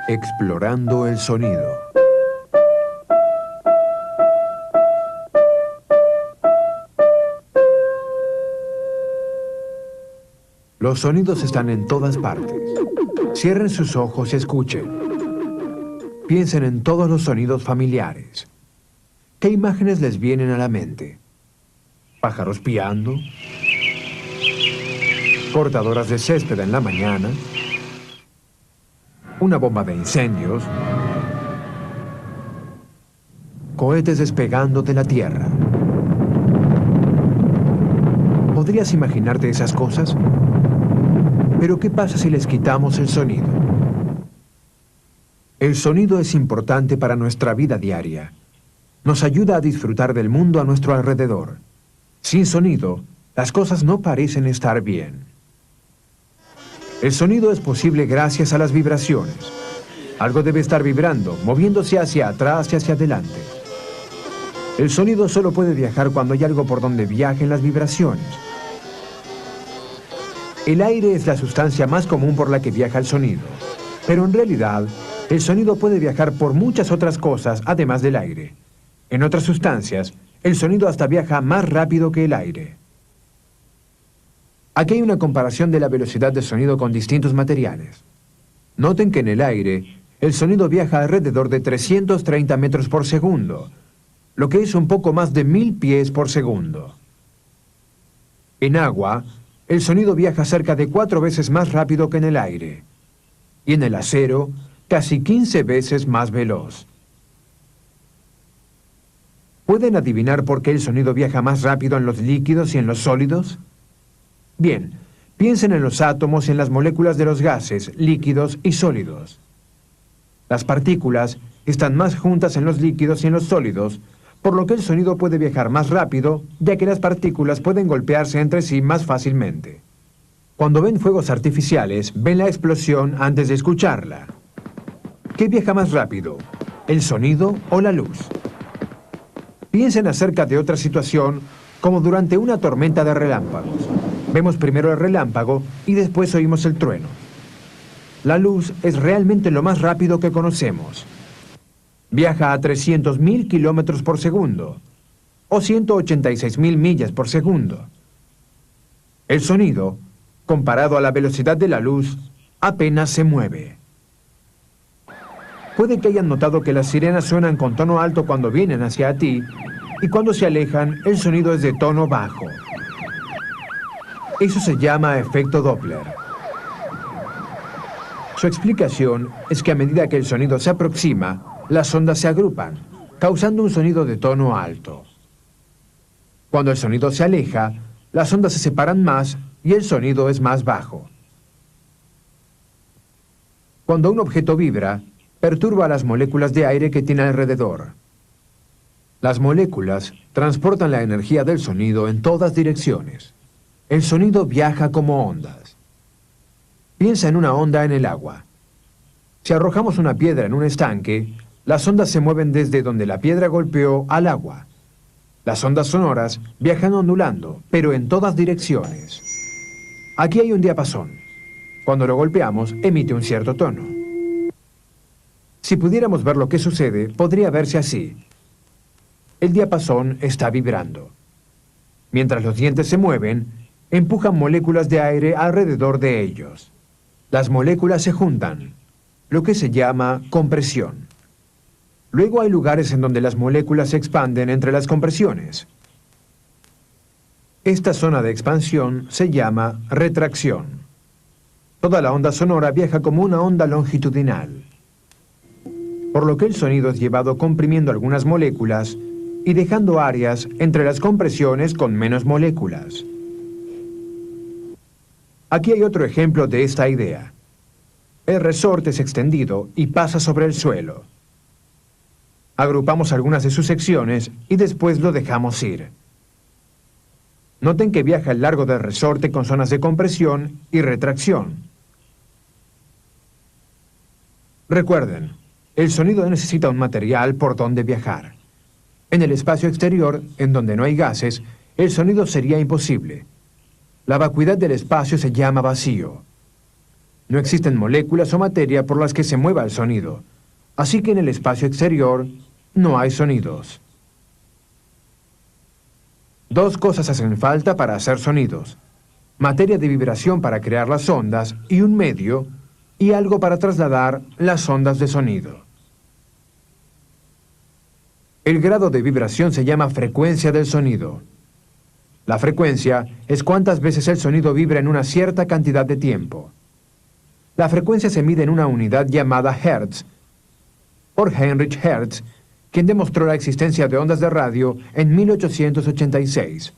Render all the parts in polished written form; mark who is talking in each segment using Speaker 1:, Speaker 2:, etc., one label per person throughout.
Speaker 1: Explorando el sonido. Los sonidos están en todas partes. Cierren sus ojos y escuchen. Piensen en todos los sonidos familiares. ¿Qué imágenes les vienen a la mente? ¿Pájaros piando? ¿Cortadoras de césped en la mañana? ¿Una bomba de incendios? ¿Cohetes despegando de la Tierra? ¿Podrías imaginarte esas cosas? Pero ¿qué pasa si les quitamos el sonido? El sonido es importante para nuestra vida diaria. Nos ayuda a disfrutar del mundo a nuestro alrededor. Sin sonido, las cosas no parecen estar bien. El sonido es posible gracias a las vibraciones. Algo debe estar vibrando, moviéndose hacia atrás y hacia adelante. El sonido solo puede viajar cuando hay algo por donde viajen las vibraciones. El aire es la sustancia más común por la que viaja el sonido, pero en realidad, el sonido puede viajar por muchas otras cosas además del aire. En otras sustancias, el sonido hasta viaja más rápido que el aire. Aquí hay una comparación de la velocidad del sonido con distintos materiales. Noten que en el aire, el sonido viaja alrededor de 330 metros por segundo, lo que es un poco más de 1000 pies por segundo. En agua, el sonido viaja cerca de 4 veces más rápido que en el aire. Y en el acero, casi 15 veces más veloz. ¿Pueden adivinar por qué el sonido viaja más rápido en los líquidos y en los sólidos? Bien, piensen en los átomos y en las moléculas de los gases, líquidos y sólidos. Las partículas están más juntas en los líquidos y en los sólidos, por lo que el sonido puede viajar más rápido, ya que las partículas pueden golpearse entre sí más fácilmente. Cuando ven fuegos artificiales, ven la explosión antes de escucharla. ¿Qué viaja más rápido? ¿El sonido o la luz? Piensen acerca de otra situación, como durante una tormenta de relámpagos. Vemos primero el relámpago y después oímos el trueno. La luz es realmente lo más rápido que conocemos. Viaja a 300.000 kilómetros por segundo, o 186.000 millas por segundo. El sonido, comparado a la velocidad de la luz, apenas se mueve. Puede que hayan notado que las sirenas suenan con tono alto cuando vienen hacia ti, y cuando se alejan, el sonido es de tono bajo. Eso se llama efecto Doppler. Su explicación es que a medida que el sonido se aproxima, las ondas se agrupan, causando un sonido de tono alto. Cuando el sonido se aleja, las ondas se separan más y el sonido es más bajo. Cuando un objeto vibra, perturba las moléculas de aire que tiene alrededor. Las moléculas transportan la energía del sonido en todas direcciones. El sonido viaja como ondas. Piensa en una onda en el agua. Si arrojamos una piedra en un estanque, las ondas se mueven desde donde la piedra golpeó al agua. Las ondas sonoras viajan ondulando, pero en todas direcciones. Aquí hay un diapasón. Cuando lo golpeamos, emite un cierto tono. Si pudiéramos ver lo que sucede, podría verse así. El diapasón está vibrando. Mientras los dientes se mueven, empujan moléculas de aire alrededor de ellos. Las moléculas se juntan, lo que se llama compresión. Luego hay lugares en donde las moléculas se expanden entre las compresiones. Esta zona de expansión se llama retracción. Toda la onda sonora viaja como una onda longitudinal, por lo que el sonido es llevado comprimiendo algunas moléculas y dejando áreas entre las compresiones con menos moléculas. Aquí hay otro ejemplo de esta idea. El resorte es extendido y pasa sobre el suelo. Agrupamos algunas de sus secciones y después lo dejamos ir. Noten que viaja el largo del resorte con zonas de compresión y retracción. Recuerden, el sonido necesita un material por donde viajar. En el espacio exterior, en donde no hay gases, el sonido sería imposible. La vacuidad del espacio se llama vacío. No existen moléculas o materia por las que se mueva el sonido, así que en el espacio exterior no hay sonidos. Dos cosas hacen falta para hacer sonidos: materia de vibración para crear las ondas y un medio, y algo para trasladar las ondas de sonido. El grado de vibración se llama frecuencia del sonido. La frecuencia es cuántas veces el sonido vibra en una cierta cantidad de tiempo. La frecuencia se mide en una unidad llamada Hertz, por Heinrich Hertz, quien demostró la existencia de ondas de radio en 1886.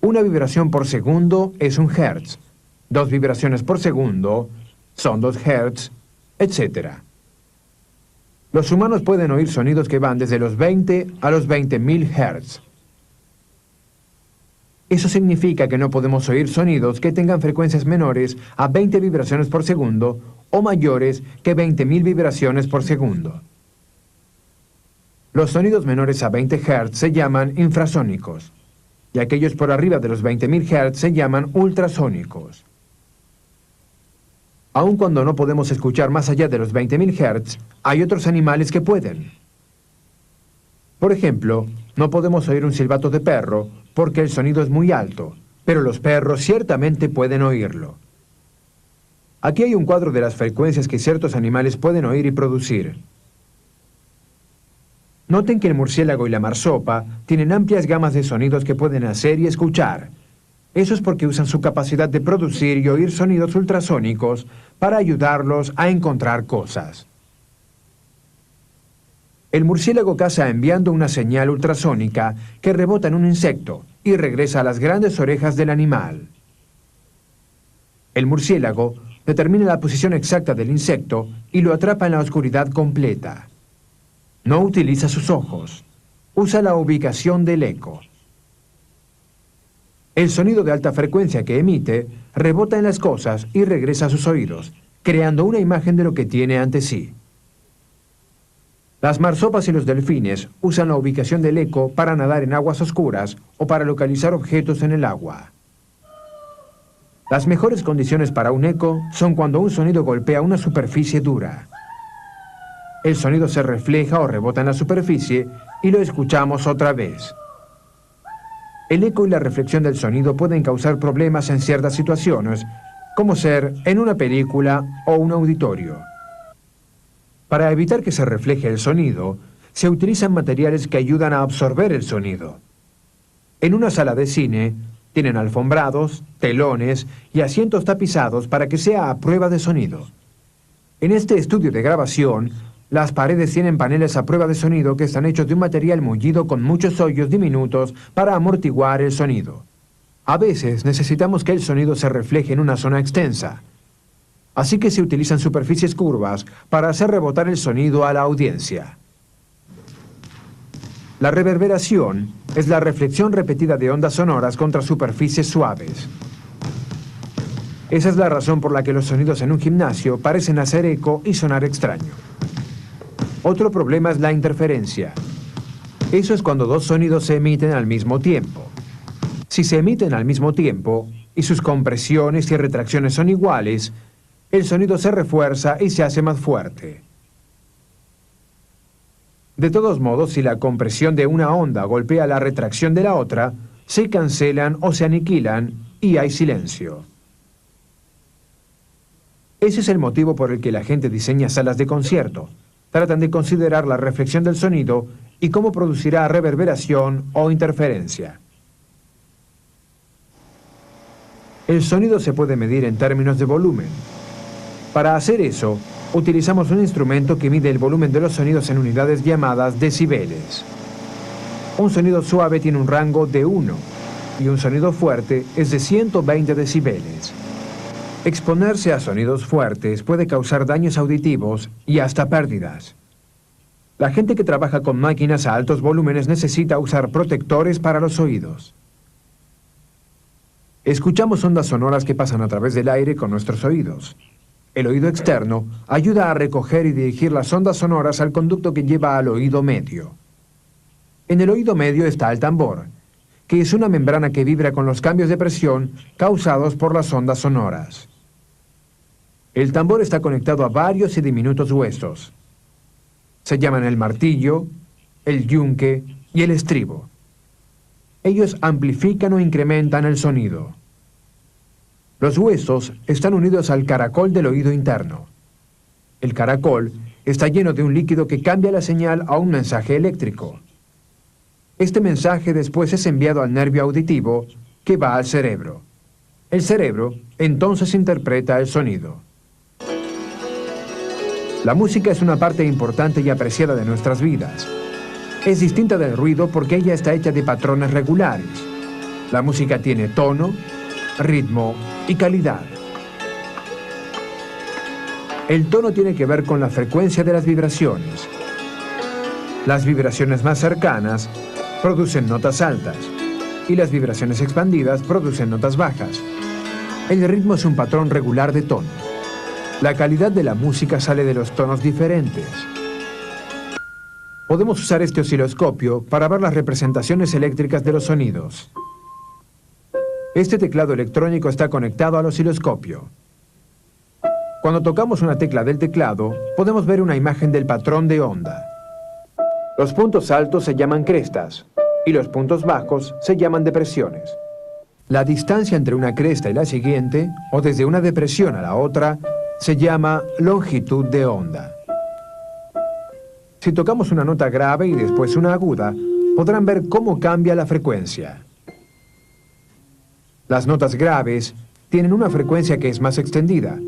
Speaker 1: Una vibración por segundo es un Hertz, 2 vibraciones por segundo son 2 Hertz, etc. Los humanos pueden oír sonidos que van desde los 20 a los 20.000 Hertz. Eso significa que no podemos oír sonidos que tengan frecuencias menores a 20 vibraciones por segundo o mayores que 20.000 vibraciones por segundo. Los sonidos menores a 20 Hz se llaman infrasónicos, y aquellos por arriba de los 20.000 Hz se llaman ultrasónicos. Aun cuando no podemos escuchar más allá de los 20.000 Hz, hay otros animales que pueden. Por ejemplo, no podemos oír un silbato de perro porque el sonido es muy alto, pero los perros ciertamente pueden oírlo. Aquí hay un cuadro de las frecuencias que ciertos animales pueden oír y producir. Noten que el murciélago y la marsopa tienen amplias gamas de sonidos que pueden hacer y escuchar. Eso es porque usan su capacidad de producir y oír sonidos ultrasónicos para ayudarlos a encontrar cosas. El murciélago caza enviando una señal ultrasónica que rebota en un insecto y regresa a las grandes orejas del animal. El murciélago determina la posición exacta del insecto y lo atrapa en la oscuridad completa. No utiliza sus ojos, usa la ubicación del eco. El sonido de alta frecuencia que emite rebota en las cosas y regresa a sus oídos, creando una imagen de lo que tiene ante sí. Las marsopas y los delfines usan la ubicación del eco para nadar en aguas oscuras o para localizar objetos en el agua. Las mejores condiciones para un eco son cuando un sonido golpea una superficie dura. El sonido se refleja o rebota en la superficie y lo escuchamos otra vez. El eco y la reflexión del sonido pueden causar problemas en ciertas situaciones, como ser en una película o un auditorio. Para evitar que se refleje el sonido, se utilizan materiales que ayudan a absorber el sonido. En una sala de cine, tienen alfombrados, telones y asientos tapizados para que sea a prueba de sonido. En este estudio de grabación, las paredes tienen paneles a prueba de sonido que están hechos de un material mullido con muchos hoyos diminutos para amortiguar el sonido. A veces necesitamos que el sonido se refleje en una zona extensa. Así que se utilizan superficies curvas para hacer rebotar el sonido a la audiencia. La reverberación es la reflexión repetida de ondas sonoras contra superficies suaves. Esa es la razón por la que los sonidos en un gimnasio parecen hacer eco y sonar extraño. Otro problema es la interferencia. Eso es cuando dos sonidos se emiten al mismo tiempo. Si se emiten al mismo tiempo y sus compresiones y retracciones son iguales, el sonido se refuerza y se hace más fuerte. De todos modos, si la compresión de una onda golpea la retracción de la otra, se cancelan o se aniquilan y hay silencio. Ese es el motivo por el que la gente diseña salas de concierto. Tratan de considerar la reflexión del sonido y cómo producirá reverberación o interferencia. El sonido se puede medir en términos de volumen. Para hacer eso, utilizamos un instrumento que mide el volumen de los sonidos en unidades llamadas decibeles. Un sonido suave tiene un rango de 1 y un sonido fuerte es de 120 decibeles. Exponerse a sonidos fuertes puede causar daños auditivos y hasta pérdidas. La gente que trabaja con máquinas a altos volúmenes necesita usar protectores para los oídos. Escuchamos ondas sonoras que pasan a través del aire con nuestros oídos. El oído externo ayuda a recoger y dirigir las ondas sonoras al conducto que lleva al oído medio. En el oído medio está el tambor, que es una membrana que vibra con los cambios de presión causados por las ondas sonoras. El tambor está conectado a varios y diminutos huesos. Se llaman el martillo, el yunque y el estribo. Ellos amplifican o incrementan el sonido. Los huesos están unidos al caracol del oído interno. El caracol está lleno de un líquido que cambia la señal a un mensaje eléctrico. Este mensaje después es enviado al nervio auditivo, que va al cerebro. El cerebro entonces interpreta el sonido. La música es una parte importante y apreciada de nuestras vidas. Es distinta del ruido porque ella está hecha de patrones regulares. La música tiene tono, ritmo y calidad. El tono tiene que ver con la frecuencia de las vibraciones. Las vibraciones más cercanas producen notas altas y las vibraciones expandidas producen notas bajas. El ritmo es un patrón regular de tonos. La calidad de la música sale de los tonos diferentes. Podemos usar este osciloscopio para ver las representaciones eléctricas de los sonidos. Este teclado electrónico está conectado al osciloscopio. Cuando tocamos una tecla del teclado, podemos ver una imagen del patrón de onda. Los puntos altos se llaman crestas y los puntos bajos se llaman depresiones. La distancia entre una cresta y la siguiente, o desde una depresión a la otra, se llama longitud de onda. Si tocamos una nota grave y después una aguda, podrán ver cómo cambia la frecuencia. Las notas graves tienen una frecuencia que es más extendida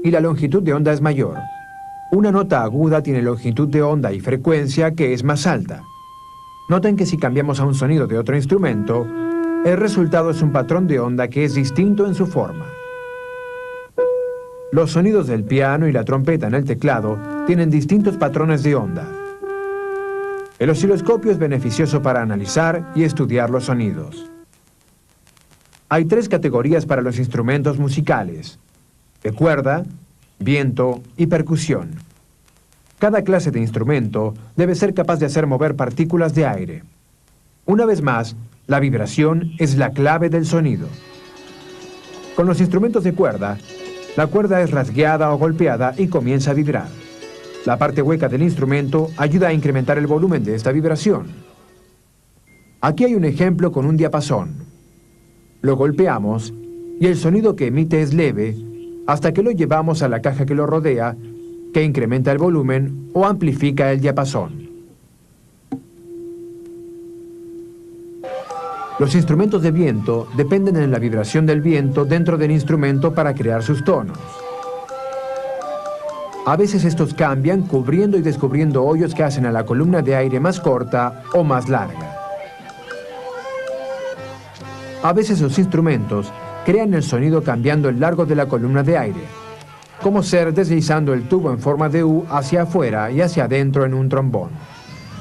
Speaker 1: y la longitud de onda es mayor. Una nota aguda tiene longitud de onda y frecuencia que es más alta. Noten que si cambiamos a un sonido de otro instrumento, el resultado es un patrón de onda que es distinto en su forma. Los sonidos del piano y la trompeta en el teclado tienen distintos patrones de onda. El osciloscopio es beneficioso para analizar y estudiar los sonidos. Hay 3 categorías para los instrumentos musicales: de cuerda, viento y percusión. Cada clase de instrumento debe ser capaz de hacer mover partículas de aire. Una vez más, la vibración es la clave del sonido. Con los instrumentos de cuerda, la cuerda es rasgueada o golpeada y comienza a vibrar. La parte hueca del instrumento ayuda a incrementar el volumen de esta vibración. Aquí hay un ejemplo con un diapasón. Lo golpeamos y el sonido que emite es leve hasta que lo llevamos a la caja que lo rodea, que incrementa el volumen o amplifica el diapasón. Los instrumentos de viento dependen de la vibración del viento dentro del instrumento para crear sus tonos. A veces estos cambian cubriendo y descubriendo hoyos que hacen a la columna de aire más corta o más larga. A veces los instrumentos crean el sonido cambiando el largo de la columna de aire, como ser deslizando el tubo en forma de U hacia afuera y hacia adentro en un trombón.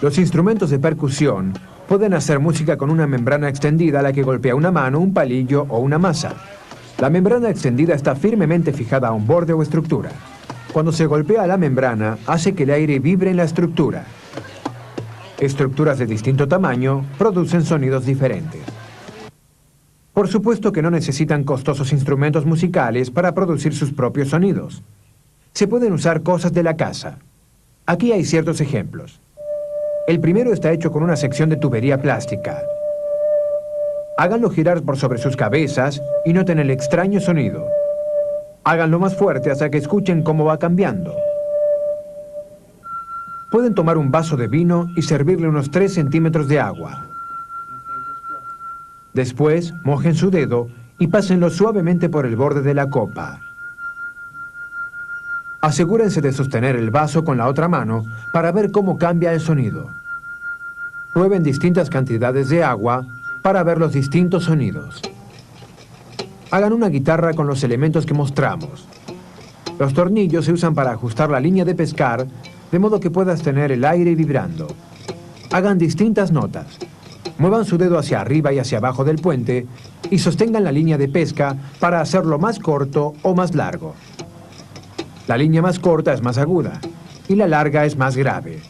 Speaker 1: Los instrumentos de percusión pueden hacer música con una membrana extendida a la que golpea una mano, un palillo o una masa. La membrana extendida está firmemente fijada a un borde o estructura. Cuando se golpea la membrana, hace que el aire vibre en la estructura. Estructuras de distinto tamaño producen sonidos diferentes. Por supuesto que no necesitan costosos instrumentos musicales para producir sus propios sonidos. Se pueden usar cosas de la casa. Aquí hay ciertos ejemplos. El primero está hecho con una sección de tubería plástica. Háganlo girar por sobre sus cabezas y noten el extraño sonido. Háganlo más fuerte hasta que escuchen cómo va cambiando. Pueden tomar un vaso de vino y servirle unos 3 centímetros de agua. Después, mojen su dedo y pásenlo suavemente por el borde de la copa. Asegúrense de sostener el vaso con la otra mano para ver cómo cambia el sonido. Prueben distintas cantidades de agua para ver los distintos sonidos. Hagan una guitarra con los elementos que mostramos. Los tornillos se usan para ajustar la línea de pescar, de modo que puedas tener el aire vibrando. Hagan distintas notas. Muevan su dedo hacia arriba y hacia abajo del puente y sostengan la línea de pesca para hacerlo más corto o más largo. La línea más corta es más aguda y la larga es más grave.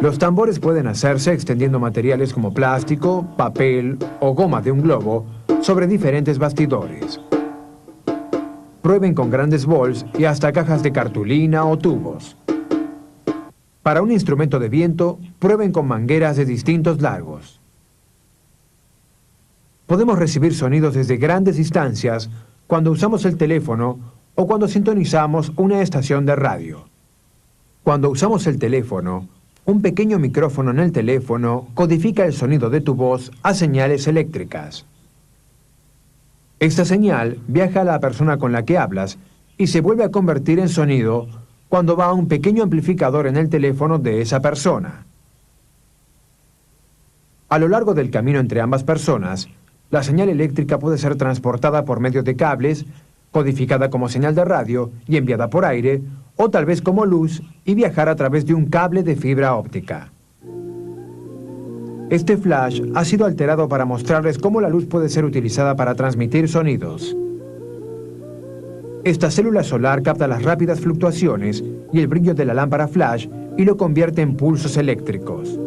Speaker 1: Los tambores pueden hacerse extendiendo materiales como plástico, papel o goma de un globo sobre diferentes bastidores. Prueben con grandes bols y hasta cajas de cartulina o tubos. Para un instrumento de viento, prueben con mangueras de distintos largos. Podemos recibir sonidos desde grandes distancias cuando usamos el teléfono o cuando sintonizamos una estación de radio. Cuando usamos el teléfono, un pequeño micrófono en el teléfono codifica el sonido de tu voz a señales eléctricas. Esta señal viaja a la persona con la que hablas y se vuelve a convertir en sonido cuando va a un pequeño amplificador en el teléfono de esa persona. A lo largo del camino entre ambas personas, la señal eléctrica puede ser transportada por medio de cables, codificada como señal de radio y enviada por aire, o tal vez como luz y viajar a través de un cable de fibra óptica. Este flash ha sido alterado para mostrarles cómo la luz puede ser utilizada para transmitir sonidos. Esta célula solar capta las rápidas fluctuaciones y el brillo de la lámpara flash y lo convierte en pulsos eléctricos.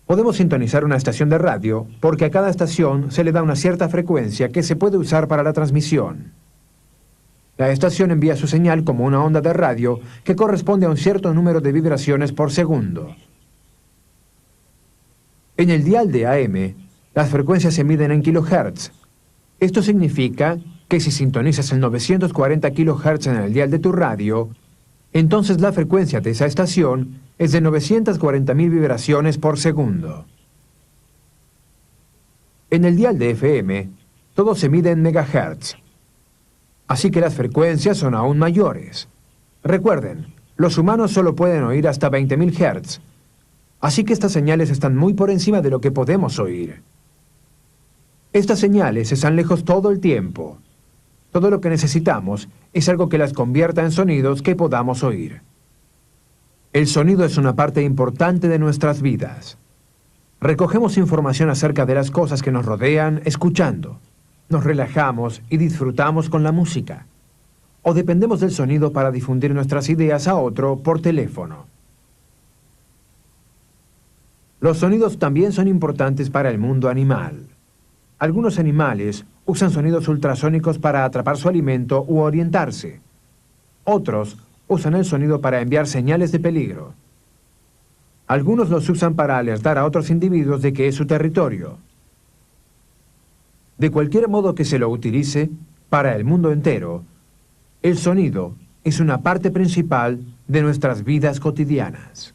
Speaker 1: Podemos sintonizar una estación de radio porque a cada estación se le da una cierta frecuencia que se puede usar para la transmisión. La estación envía su señal como una onda de radio que corresponde a un cierto número de vibraciones por segundo. En el dial de AM, las frecuencias se miden en kilohertz. Esto significa que si sintonizas el 940 kHz en el dial de tu radio, entonces la frecuencia de esa estación es de 940.000 vibraciones por segundo. En el dial de FM, todo se mide en megahertz. Así que las frecuencias son aún mayores. Recuerden, los humanos solo pueden oír hasta 20.000 Hz. Así que estas señales están muy por encima de lo que podemos oír. Estas señales están lejos todo el tiempo. Todo lo que necesitamos es algo que las convierta en sonidos que podamos oír. El sonido es una parte importante de nuestras vidas. Recogemos información acerca de las cosas que nos rodean escuchando. Nos relajamos y disfrutamos con la música. O dependemos del sonido para difundir nuestras ideas a otro por teléfono. Los sonidos también son importantes para el mundo animal. Algunos animales usan sonidos ultrasónicos para atrapar su alimento u orientarse. Otros usan el sonido para enviar señales de peligro. Algunos los usan para alertar a otros individuos de que es su territorio. De cualquier modo que se lo utilice, para el mundo entero, el sonido es una parte principal de nuestras vidas cotidianas.